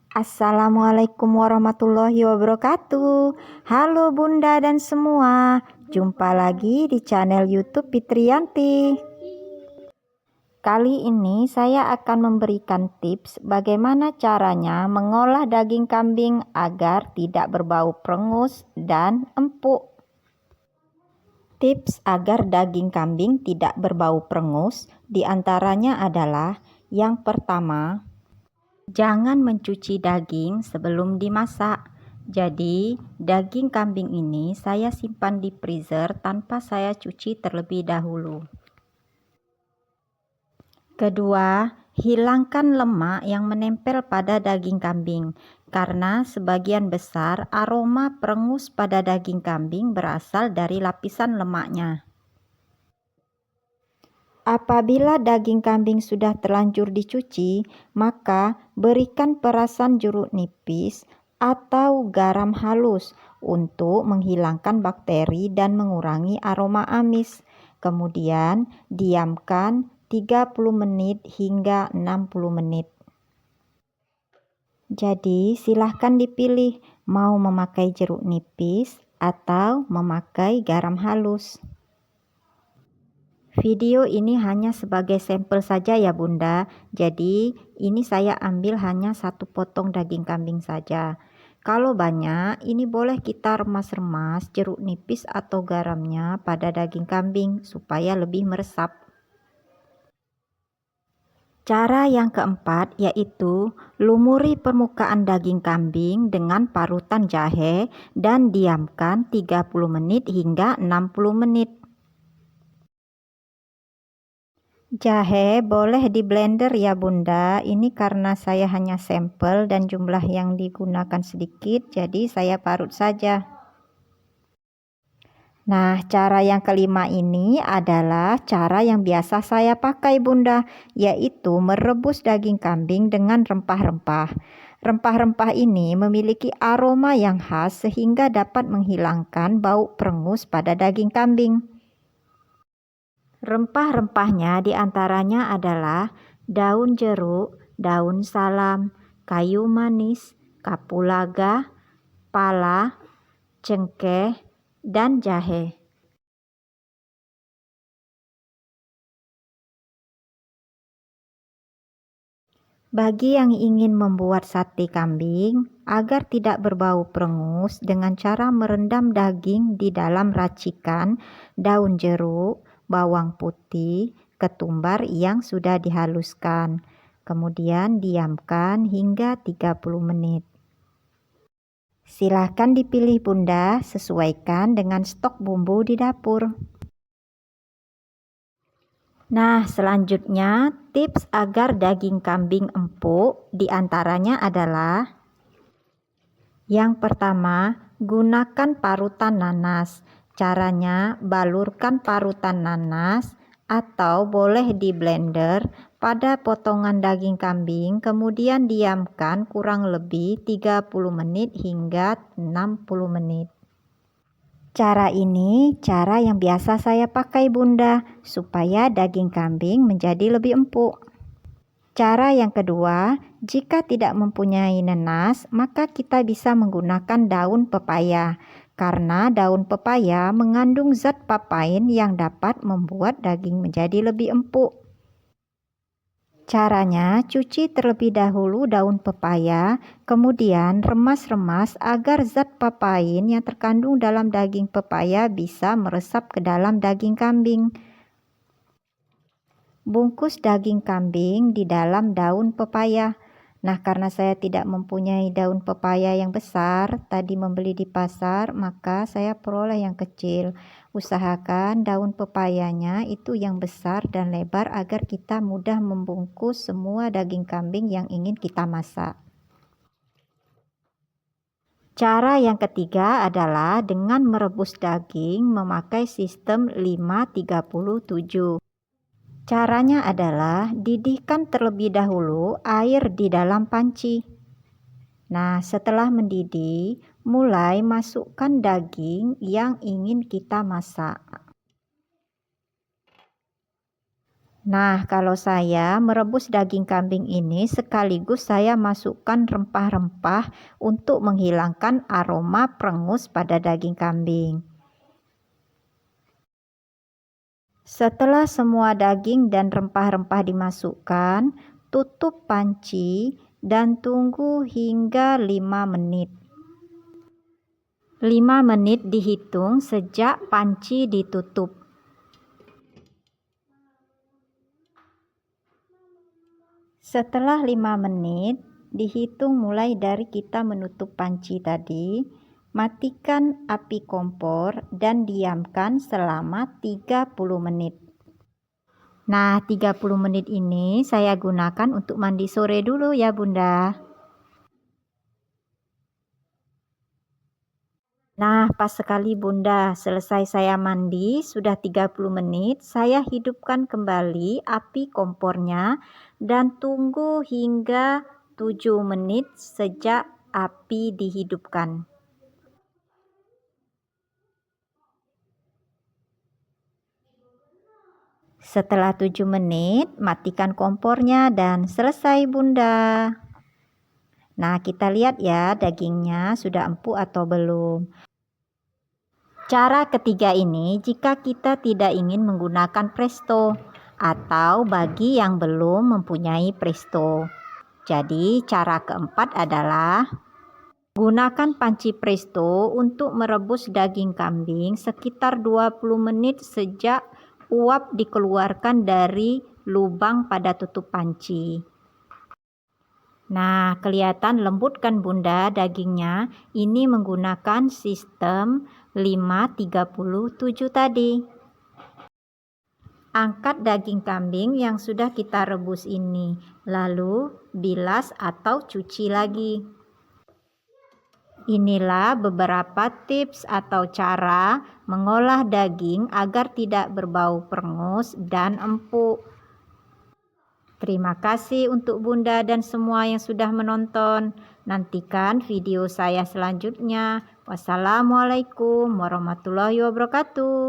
Assalamualaikum warahmatullahi wabarakatuh. Halo Bunda dan semua, jumpa lagi di channel YouTube Fitriyanti. Kali ini saya akan memberikan tips bagaimana caranya mengolah daging kambing agar tidak berbau perengus dan empuk. Tips agar daging kambing tidak berbau perengus diantaranya adalah: yang pertama, jangan mencuci daging sebelum dimasak. Jadi, daging kambing ini saya simpan di freezer tanpa saya cuci terlebih dahulu. Kedua, hilangkan lemak yang menempel pada daging kambing, karena sebagian besar aroma perengus pada daging kambing berasal dari lapisan lemaknya. Apabila daging kambing sudah terlanjur dicuci, maka berikan perasan jeruk nipis atau garam halus untuk menghilangkan bakteri dan mengurangi aroma amis. Kemudian diamkan 30 menit hingga 60 menit. Jadi silahkan dipilih mau memakai jeruk nipis atau memakai garam halus. Video ini hanya sebagai sampel saja ya Bunda, jadi ini saya ambil hanya satu potong daging kambing saja. Kalau banyak, ini boleh kita remas-remas jeruk nipis atau garamnya pada daging kambing supaya lebih meresap. Cara yang keempat yaitu lumuri permukaan daging kambing dengan parutan jahe dan diamkan 30 menit hingga 60 menit. Jahe boleh di blender ya Bunda, ini karena saya hanya sampel dan jumlah yang digunakan sedikit, jadi saya parut saja. Nah, cara yang kelima ini adalah cara yang biasa saya pakai Bunda, yaitu merebus daging kambing dengan rempah-rempah. Rempah-rempah ini memiliki aroma yang khas sehingga dapat menghilangkan bau perengus pada daging kambing. Rempah-rempahnya diantaranya adalah daun jeruk, daun salam, kayu manis, kapulaga, pala, cengkeh, dan jahe. Bagi yang ingin membuat sate kambing agar tidak berbau perengus dengan cara merendam daging di dalam racikan daun jeruk, bawang putih, ketumbar yang sudah dihaluskan. Kemudian diamkan hingga 30 menit. Silahkan dipilih Bunda, sesuaikan dengan stok bumbu di dapur. Nah, selanjutnya tips agar daging kambing empuk diantaranya adalah: yang pertama, gunakan parutan nanas. Caranya, balurkan parutan nanas atau boleh di blender pada potongan daging kambing, kemudian diamkan kurang lebih 30 menit hingga 60 menit. Cara ini cara yang biasa saya pakai Bunda, supaya daging kambing menjadi lebih empuk. Cara yang kedua, jika tidak mempunyai nanas, maka kita bisa menggunakan daun pepaya, karena daun pepaya mengandung zat papain yang dapat membuat daging menjadi lebih empuk. Caranya, cuci terlebih dahulu daun pepaya, kemudian remas-remas agar zat papain yang terkandung dalam daging pepaya bisa meresap ke dalam daging kambing. Bungkus daging kambing di dalam daun pepaya. Nah, karena saya tidak mempunyai daun pepaya yang besar, tadi membeli di pasar, maka saya peroleh yang kecil. Usahakan daun pepayanya itu yang besar dan lebar agar kita mudah membungkus semua daging kambing yang ingin kita masak. Cara yang ketiga adalah dengan merebus daging memakai sistem 5-30-7. Caranya adalah didihkan terlebih dahulu air di dalam panci. Nah, setelah mendidih, mulai masukkan daging yang ingin kita masak. Nah, kalau saya merebus daging kambing ini sekaligus saya masukkan rempah-rempah untuk menghilangkan aroma perengus pada daging kambing. Setelah semua daging dan rempah-rempah dimasukkan, tutup panci dan tunggu hingga 5 menit. 5 menit dihitung sejak panci ditutup. Setelah 5 menit, dihitung mulai dari kita menutup panci tadi, matikan api kompor dan diamkan selama 30 menit. Nah, 30 menit ini saya gunakan untuk mandi sore dulu ya Bunda. Nah, pas sekali Bunda, selesai saya mandi, sudah 30 menit, saya hidupkan kembali api kompornya dan tunggu hingga 7 menit sejak api dihidupkan. Setelah 7 menit, matikan kompornya dan selesai Bunda. Nah, kita lihat ya dagingnya sudah empuk atau belum. Cara ketiga ini jika kita tidak ingin menggunakan presto atau bagi yang belum mempunyai presto. Jadi cara keempat adalah gunakan panci presto untuk merebus daging kambing sekitar 20 menit sejak uap dikeluarkan dari lubang pada tutup panci. Nah, kelihatan lembut kan Bunda dagingnya? Ini menggunakan sistem 5-30-7 tadi. Angkat daging kambing yang sudah kita rebus ini, lalu bilas atau cuci lagi. Inilah beberapa tips atau cara mengolah daging agar tidak berbau perengus dan empuk. Terima kasih untuk Bunda dan semua yang sudah menonton. Nantikan video saya selanjutnya. Wassalamualaikum warahmatullahi wabarakatuh.